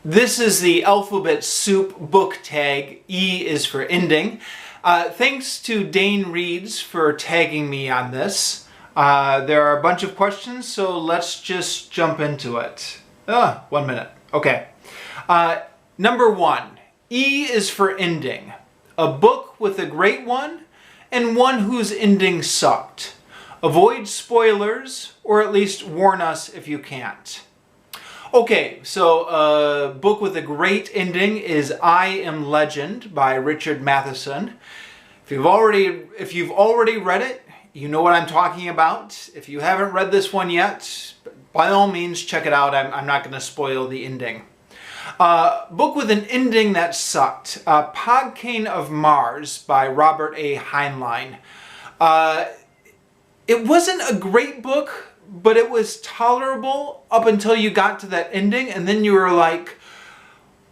This is the alphabet soup book tag. E is for ending. Thanks to Dane Reeds for tagging me on this. There are a bunch of questions, so let's just jump into it. 1 minute. Okay. Number 1. E is for ending. A book with a great one and one whose ending sucked. Avoid spoilers, or at least warn us if you can't. Okay, so a book with a great ending is I Am Legend by Richard Matheson. If you've already read it, you know what I'm talking about. If you haven't read this one yet, by all means check it out. I'm not going to spoil the ending. Book with an ending that sucked. Podkayne of Mars by Robert A. Heinlein. It wasn't a great book, but it was tolerable up until you got to that ending, and then you were like,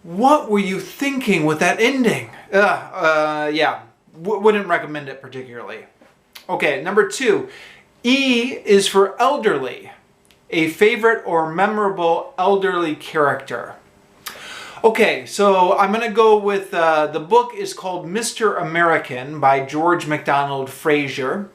what were you thinking with that ending? Yeah, wouldn't recommend it particularly. Okay, number 2. E is for elderly. A favorite or memorable elderly character. Okay, so I'm going to go with, the book is called Mr. American by George MacDonald Fraser,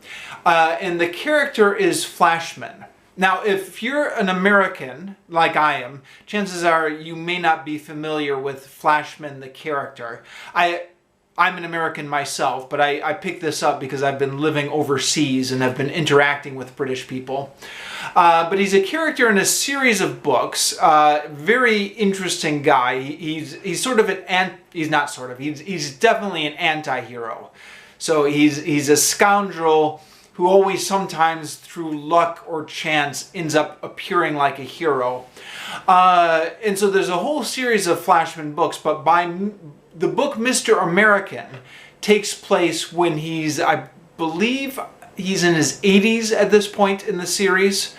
and the character is Flashman. Now, if you're an American, like I am, chances are you may not be familiar with Flashman, the character. I'm an American myself, but I picked this up because I've been living overseas and have been interacting with British people. But he's a character in a series of books. Very interesting guy. He's sort of he's not sort of, he's definitely an anti-hero. So he's a scoundrel who always sometimes through luck or chance ends up appearing like a hero. And so there's a whole series of Flashman books, but the book Mr. American takes place when I believe he's in his 80s at this point in the series.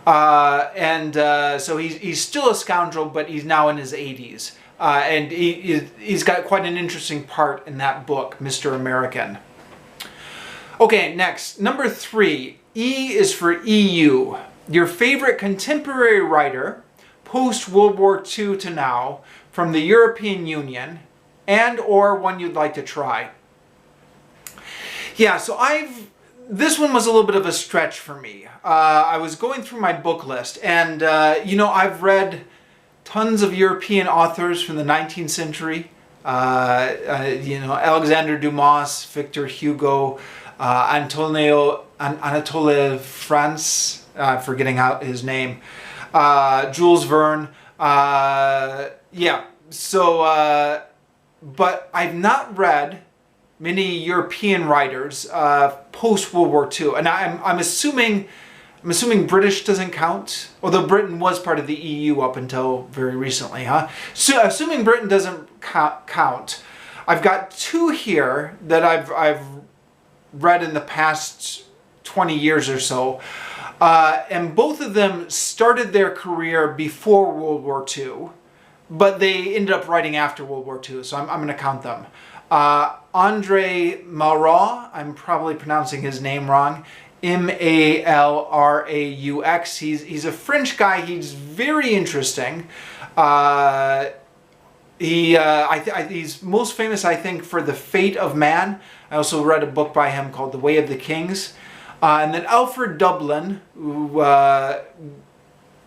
So he's still a scoundrel, but he's now in his 80s. And he's got quite an interesting part in that book, Mr. American. Okay, next, number 3. E is for EU. Your favorite contemporary writer, post-World War II to now, from the European Union, and or one you'd like to try. Yeah, so this one was a little bit of a stretch for me. I was going through my book list, and I've read tons of European authors from the 19th century. Alexander Dumas, Victor Hugo, Anatole France, forgetting out his name, Jules Verne. But I've not read many European writers post-World War II, and I'm assuming British doesn't count, although Britain was part of the EU up until very recently, huh? So assuming Britain doesn't count, I've got 2 here that I've read in the past 20 years or so, and both of them started their career before World War II, but they ended up writing after World War II, so I'm going to count them. Andre Malraux, I'm probably pronouncing his name wrong, Malraux. He's a French guy. He's very interesting. He's most famous, I think, for The Fate of Man. I also read a book by him called The Way of the Kings. And then Alfred Döblin, who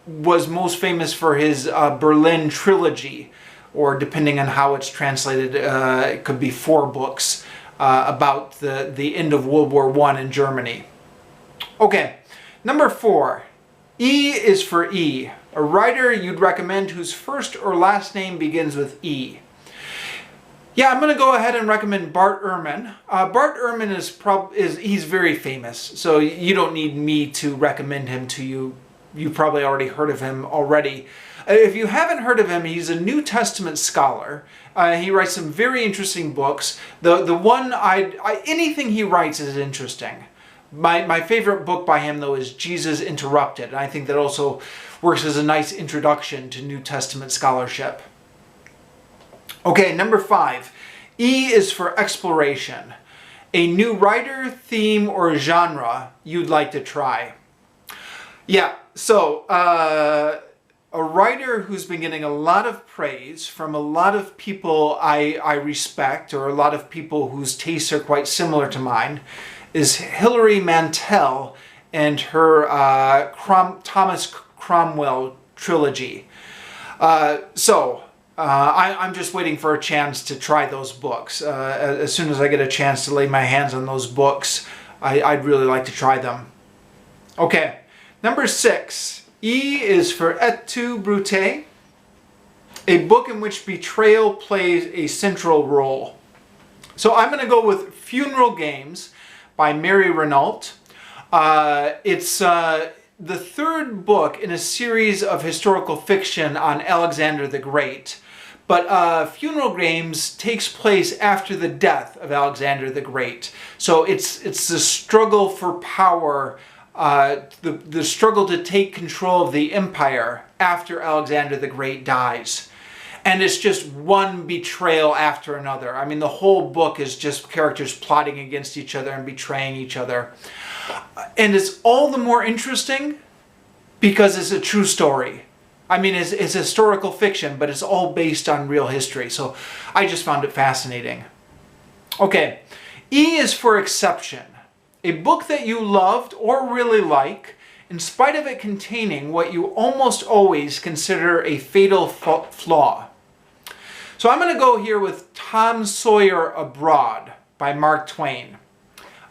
was most famous for his Berlin trilogy, or depending on how it's translated, it could be 4 books about the end of World War I in Germany. Okay, number 4. E is for E. A writer you'd recommend whose first or last name begins with E. Yeah, I'm going to go ahead and recommend Bart Ehrman. Bart Ehrman he's very famous, so you don't need me to recommend him to you. You've probably already heard of him already. If you haven't heard of him, he's a New Testament scholar. He writes some very interesting books. The one anything he writes is interesting. My favorite book by him, though, is Jesus Interrupted. And I think that also works as a nice introduction to New Testament scholarship. Okay, number 5. E is for exploration. A new writer, theme, or genre you'd like to try. Yeah, so a writer who's been getting a lot of praise from a lot of people I respect, or a lot of people whose tastes are quite similar to mine, is Hilary Mantel and her Thomas Cromwell trilogy. I'm just waiting for a chance to try those books. As soon as I get a chance to lay my hands on those books, I'd really like to try them. Okay, number 6. E is for Et tu, Brute, a book in which betrayal plays a central role. So I'm going to go with Funeral Games by Mary Renault. It's the 3rd book in a series of historical fiction on Alexander the Great. But Funeral Games takes place after the death of Alexander the Great. So it's the struggle for power, the struggle to take control of the empire after Alexander the Great dies. And it's just one betrayal after another. I mean, the whole book is just characters plotting against each other and betraying each other. And it's all the more interesting because it's a true story. I mean, it's historical fiction, but it's all based on real history. So I just found it fascinating. Okay, E is for Exception. A book that you loved or really like, in spite of it containing what you almost always consider a fatal flaw. So I'm going to go here with Tom Sawyer Abroad by Mark Twain.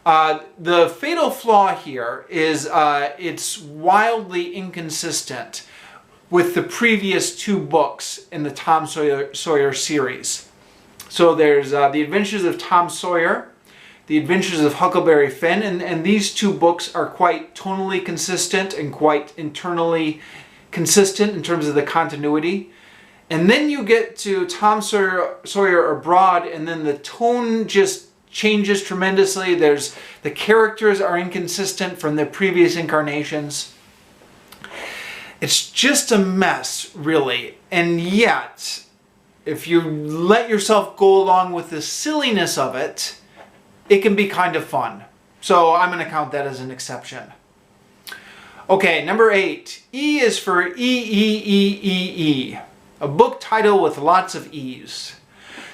The fatal flaw here is it's wildly inconsistent with the previous 2 books in the Tom Sawyer series. So there's The Adventures of Tom Sawyer, The Adventures of Huckleberry Finn, and these 2 books are quite tonally consistent and quite internally consistent in terms of the continuity. And then you get to Tom Sawyer Abroad, and then the tone just changes tremendously. The characters are inconsistent from the previous incarnations. It's just a mess, really. And yet, if you let yourself go along with the silliness of it, it can be kind of fun. So I'm going to count that as an exception. Okay, number 8. E is for E. A book title with lots of E's.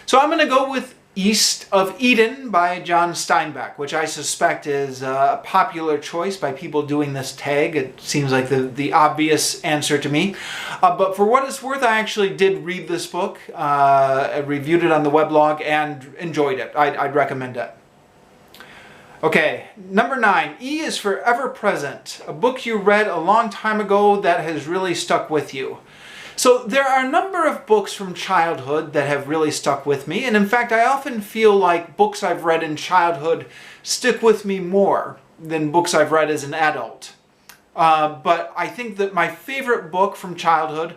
So I'm going to go with East of Eden by John Steinbeck, which I suspect is a popular choice by people doing this tag. It seems like the obvious answer to me. But for what it's worth, I actually did read this book. I reviewed it on the weblog and enjoyed it. I'd recommend it. Okay, number 9. E is for Ever Present, a book you read a long time ago that has really stuck with you. So there are a number of books from childhood that have really stuck with me, and in fact I often feel like books I've read in childhood stick with me more than books I've read as an adult. But I think that my favorite book from childhood,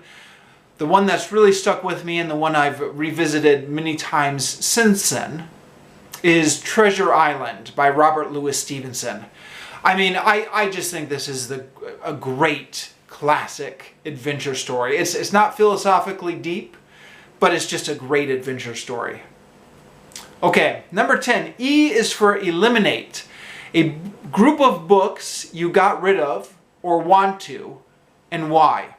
the one that's really stuck with me and the one I've revisited many times since then, is Treasure Island by Robert Louis Stevenson. I mean, I just think this is a great classic adventure story. It's not philosophically deep, but it's just a great adventure story. Okay, number 10. E is for Eliminate. A group of books you got rid of or want to, and why.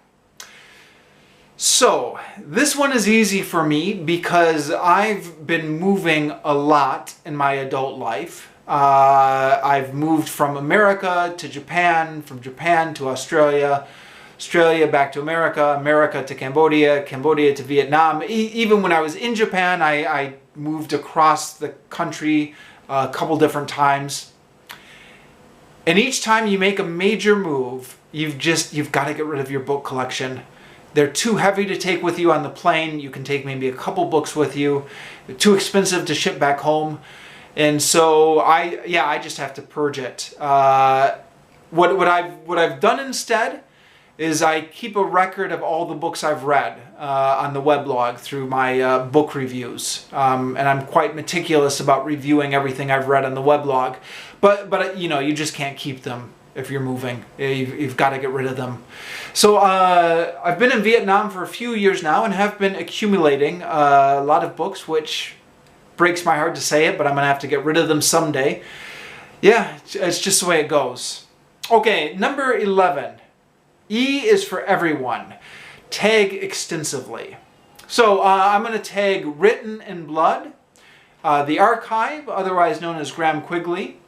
So, this one is easy for me because I've been moving a lot in my adult life. I've moved from America to Japan, from Japan to Australia, Australia back to America, America to Cambodia, Cambodia to Vietnam. Even when I was in Japan, I moved across the country a couple different times. And each time you make a major move, you've got to get rid of your book collection. They're too heavy to take with you on the plane. You can take maybe a couple books with you. They're too expensive to ship back home. And so I just have to purge it. What I've done instead is I keep a record of all the books I've read on the weblog through my book reviews. And I'm quite meticulous about reviewing everything I've read on the weblog. But you know, you just can't keep them if you're moving. You've got to get rid of them. So I've been in Vietnam for a few years now and have been accumulating a lot of books, which breaks my heart to say it, but I'm going to have to get rid of them someday. Yeah, it's just the way it goes. Okay, number 11. E is for Everyone. tag extensively. So I'm going to tag Written in Blood, The Archive, otherwise known as Graham Quigley,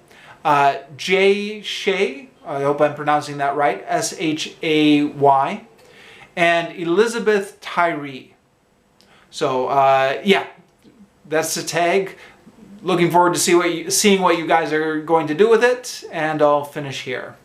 Jay Shea, I hope I'm pronouncing that right, S-H-A-Y, and Elizabeth Tyree. So yeah, that's the tag. Looking forward to seeing what you guys are going to do with it, and I'll finish here.